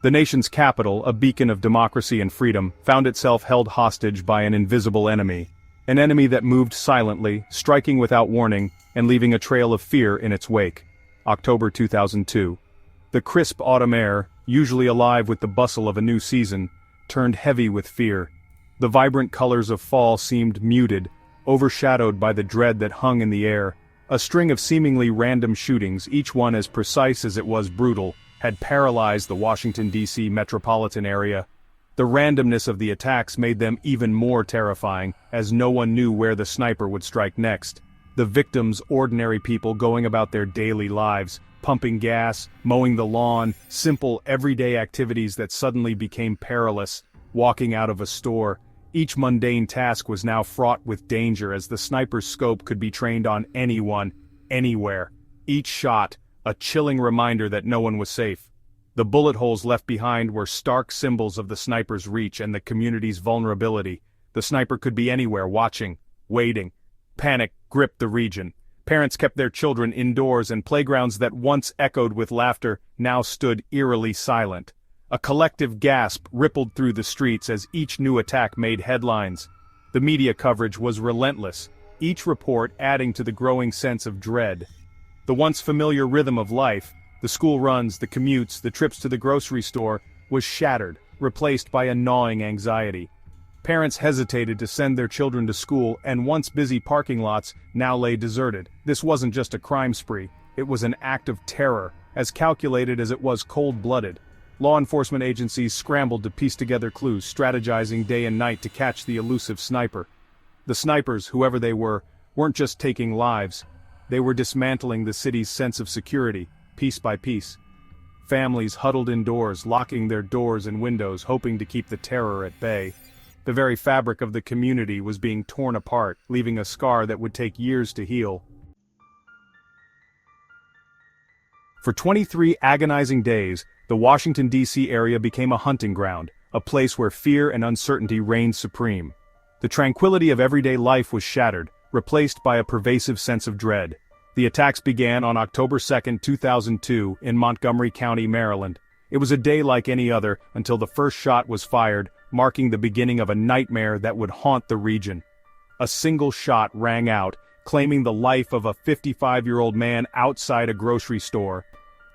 The nation's capital, a beacon of democracy and freedom, found itself held hostage by an invisible enemy. An enemy that moved silently, striking without warning, and leaving a trail of fear in its wake. October 2002. The crisp autumn air, usually alive with the bustle of a new season, turned heavy with fear. The vibrant colors of fall seemed muted, overshadowed by the dread that hung in the air. A string of seemingly random shootings, each one as precise as it was brutal, had paralyzed the Washington, D.C. metropolitan area. The randomness of the attacks made them even more terrifying, as no one knew where the sniper would strike next. The victims, ordinary people going about their daily lives, pumping gas, mowing the lawn, simple everyday activities that suddenly became perilous, walking out of a store. Each mundane task was now fraught with danger as the sniper's scope could be trained on anyone, anywhere. Each shot, a chilling reminder that no one was safe. The bullet holes left behind were stark symbols of the sniper's reach and the community's vulnerability. The sniper could be anywhere, watching, waiting. Panic gripped the region. Parents kept their children indoors, and playgrounds that once echoed with laughter now stood eerily silent. A collective gasp rippled through the streets as each new attack made headlines. The media coverage was relentless, each report adding to the growing sense of dread. The once familiar rhythm of life, the school runs, the commutes, the trips to the grocery store, was shattered, replaced by a gnawing anxiety. Parents hesitated to send their children to school, and once busy parking lots now lay deserted. This wasn't just a crime spree, it was an act of terror, as calculated as it was cold-blooded. Law enforcement agencies scrambled to piece together clues, strategizing day and night to catch the elusive sniper. The snipers, whoever they were, weren't just taking lives. They were dismantling the city's sense of security, piece by piece. Families huddled indoors, locking their doors and windows, hoping to keep the terror at bay. The very fabric of the community was being torn apart, leaving a scar that would take years to heal. For 23 agonizing days, the Washington, D.C. area became a hunting ground, a place where fear and uncertainty reigned supreme. The tranquility of everyday life was shattered, replaced by a pervasive sense of dread. The attacks began on October 2, 2002, in Montgomery County, Maryland. It was a day like any other until the first shot was fired, marking the beginning of a nightmare that would haunt the region. A single shot rang out, claiming the life of a 55-year-old man outside a grocery store.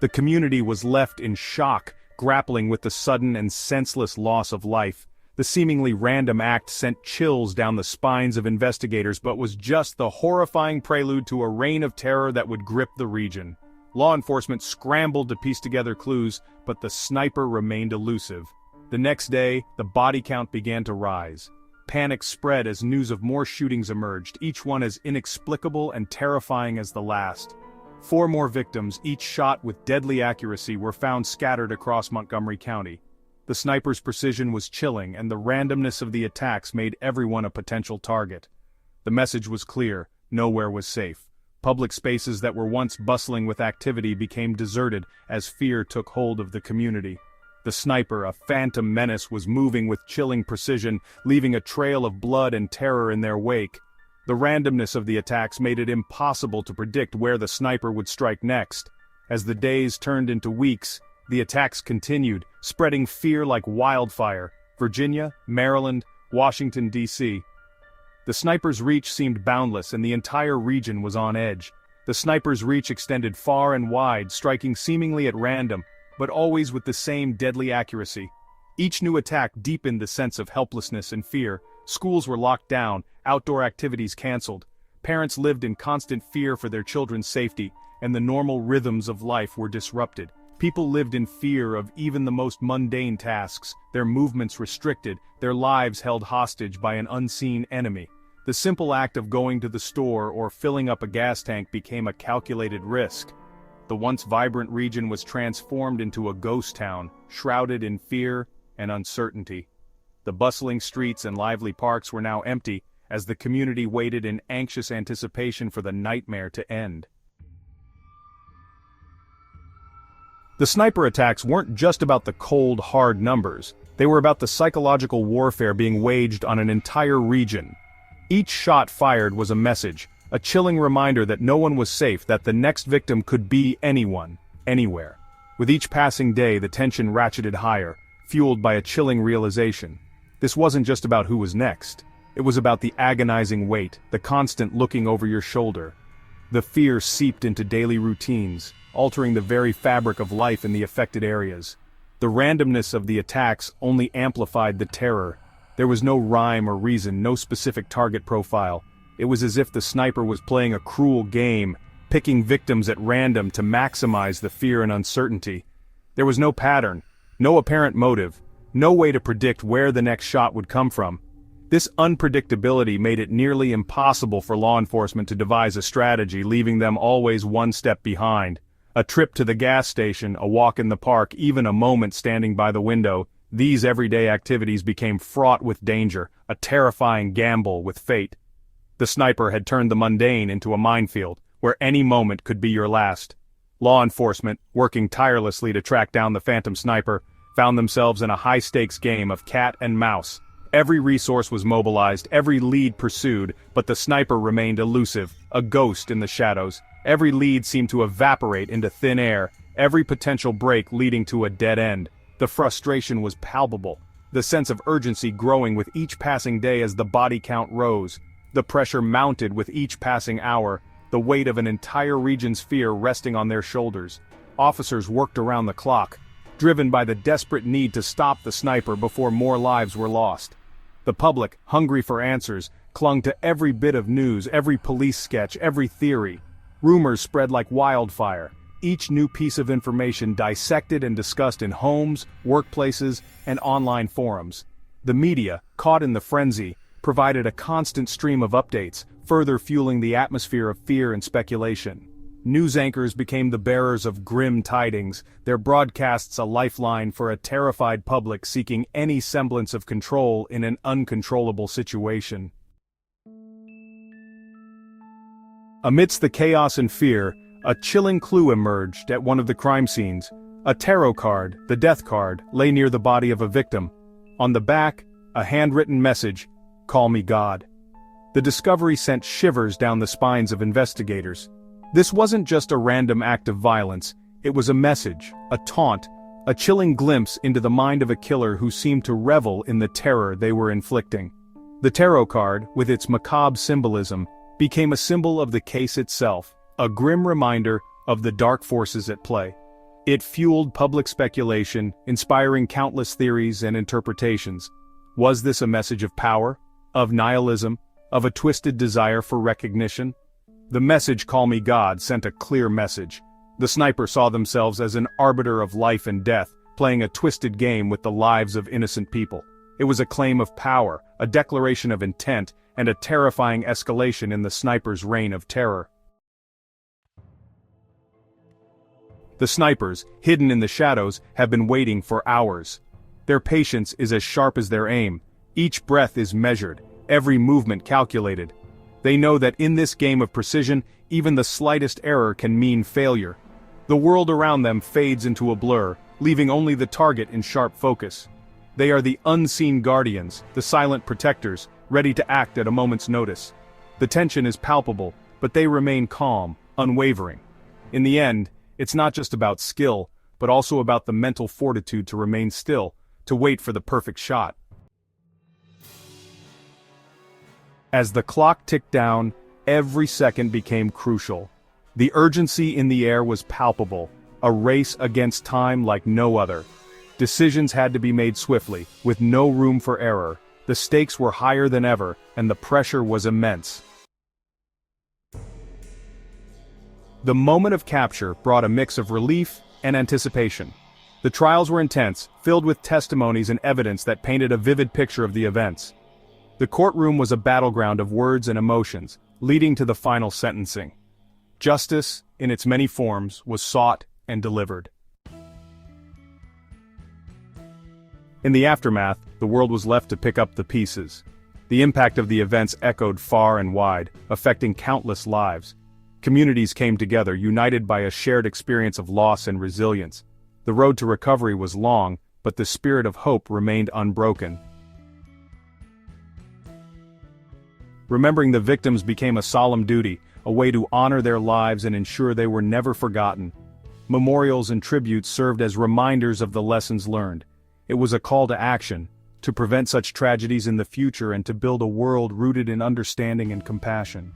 The community was left in shock, grappling with the sudden and senseless loss of life. The seemingly random act sent chills down the spines of investigators, but was just the horrifying prelude to a reign of terror that would grip the region. Law enforcement scrambled to piece together clues, but the sniper remained elusive. The next day, the body count began to rise. Panic spread as news of more shootings emerged, each one as inexplicable and terrifying as the last. 4 more victims, each shot with deadly accuracy, were found scattered across Montgomery County. The sniper's precision was chilling, and the randomness of the attacks made everyone a potential target. The message was clear: nowhere was safe. Public spaces that were once bustling with activity became deserted as fear took hold of the community. The sniper, a phantom menace, was moving with chilling precision, leaving a trail of blood and terror in their wake. The randomness of the attacks made it impossible to predict where the sniper would strike next. As the days turned into weeks, the attacks continued, spreading fear like wildfire. Virginia, Maryland, Washington, D.C. The sniper's reach seemed boundless, and the entire region was on edge. The sniper's reach extended far and wide, striking seemingly at random, but always with the same deadly accuracy. Each new attack deepened the sense of helplessness and fear. Schools were locked down, outdoor activities canceled. Parents lived in constant fear for their children's safety, and the normal rhythms of life were disrupted. People lived in fear of even the most mundane tasks, their movements restricted, their lives held hostage by an unseen enemy. The simple act of going to the store or filling up a gas tank became a calculated risk. The once vibrant region was transformed into a ghost town, shrouded in fear and uncertainty. The bustling streets and lively parks were now empty, as the community waited in anxious anticipation for the nightmare to end. The sniper attacks weren't just about the cold, hard numbers. They were about the psychological warfare being waged on an entire region. Each shot fired was a message, a chilling reminder that no one was safe, that the next victim could be anyone, anywhere. With each passing day, the tension ratcheted higher, fueled by a chilling realization. This wasn't just about who was next. It was about the agonizing wait, the constant looking over your shoulder. The fear seeped into daily routines, altering the very fabric of life in the affected areas. The randomness of the attacks only amplified the terror. There was no rhyme or reason, no specific target profile. It was as if the sniper was playing a cruel game, picking victims at random to maximize the fear and uncertainty. There was no pattern, no apparent motive, no way to predict where the next shot would come from. This unpredictability made it nearly impossible for law enforcement to devise a strategy, leaving them always one step behind. A trip to the gas station, a walk in the park, even a moment standing by the window, these everyday activities became fraught with danger, a terrifying gamble with fate. The sniper had turned the mundane into a minefield, where any moment could be your last. Law enforcement, working tirelessly to track down the phantom sniper, found themselves in a high-stakes game of cat and mouse. Every resource was mobilized, every lead pursued, but the sniper remained elusive, a ghost in the shadows. Every lead seemed to evaporate into thin air, every potential break leading to a dead end. The frustration was palpable, the sense of urgency growing with each passing day as the body count rose. The pressure mounted with each passing hour, the weight of an entire region's fear resting on their shoulders. Officers worked around the clock, driven by the desperate need to stop the sniper before more lives were lost. The public, hungry for answers, clung to every bit of news, every police sketch, every theory. Rumors spread like wildfire, each new piece of information dissected and discussed in homes, workplaces, and online forums. The media, caught in the frenzy, provided a constant stream of updates, further fueling the atmosphere of fear and speculation. News anchors became the bearers of grim tidings, their broadcasts a lifeline for a terrified public seeking any semblance of control in an uncontrollable situation. Amidst the chaos and fear, a chilling clue emerged at one of the crime scenes. A tarot card, the death card, lay near the body of a victim. On the back, a handwritten message, "Call me God." The discovery sent shivers down the spines of investigators. This wasn't just a random act of violence, it was a message, a taunt, a chilling glimpse into the mind of a killer who seemed to revel in the terror they were inflicting. The tarot card, with its macabre symbolism, became a symbol of the case itself, a grim reminder of the dark forces at play. It fueled public speculation, inspiring countless theories and interpretations. Was this a message of power, of nihilism, of a twisted desire for recognition? The message "Call me God" sent a clear message. The sniper saw themselves as an arbiter of life and death, playing a twisted game with the lives of innocent people. It was a claim of power, a declaration of intent, and a terrifying escalation in the sniper's reign of terror. The snipers, hidden in the shadows, have been waiting for hours. Their patience is as sharp as their aim. Each breath is measured, every movement calculated. They know that in this game of precision, even the slightest error can mean failure. The world around them fades into a blur, leaving only the target in sharp focus. They are the unseen guardians, the silent protectors, ready to act at a moment's notice. The tension is palpable, but they remain calm, unwavering. In the end, it's not just about skill, but also about the mental fortitude to remain still, to wait for the perfect shot. As the clock ticked down, every second became crucial. The urgency in the air was palpable, a race against time like no other. Decisions had to be made swiftly, with no room for error. The stakes were higher than ever, and the pressure was immense. The moment of capture brought a mix of relief and anticipation. The trials were intense, filled with testimonies and evidence that painted a vivid picture of the events. The courtroom was a battleground of words and emotions, leading to the final sentencing. Justice, in its many forms, was sought and delivered. In the aftermath, the world was left to pick up the pieces. The impact of the events echoed far and wide, affecting countless lives. Communities came together, united by a shared experience of loss and resilience. The road to recovery was long, but the spirit of hope remained unbroken. Remembering the victims became a solemn duty, a way to honor their lives and ensure they were never forgotten. Memorials and tributes served as reminders of the lessons learned. It was a call to action, to prevent such tragedies in the future and to build a world rooted in understanding and compassion.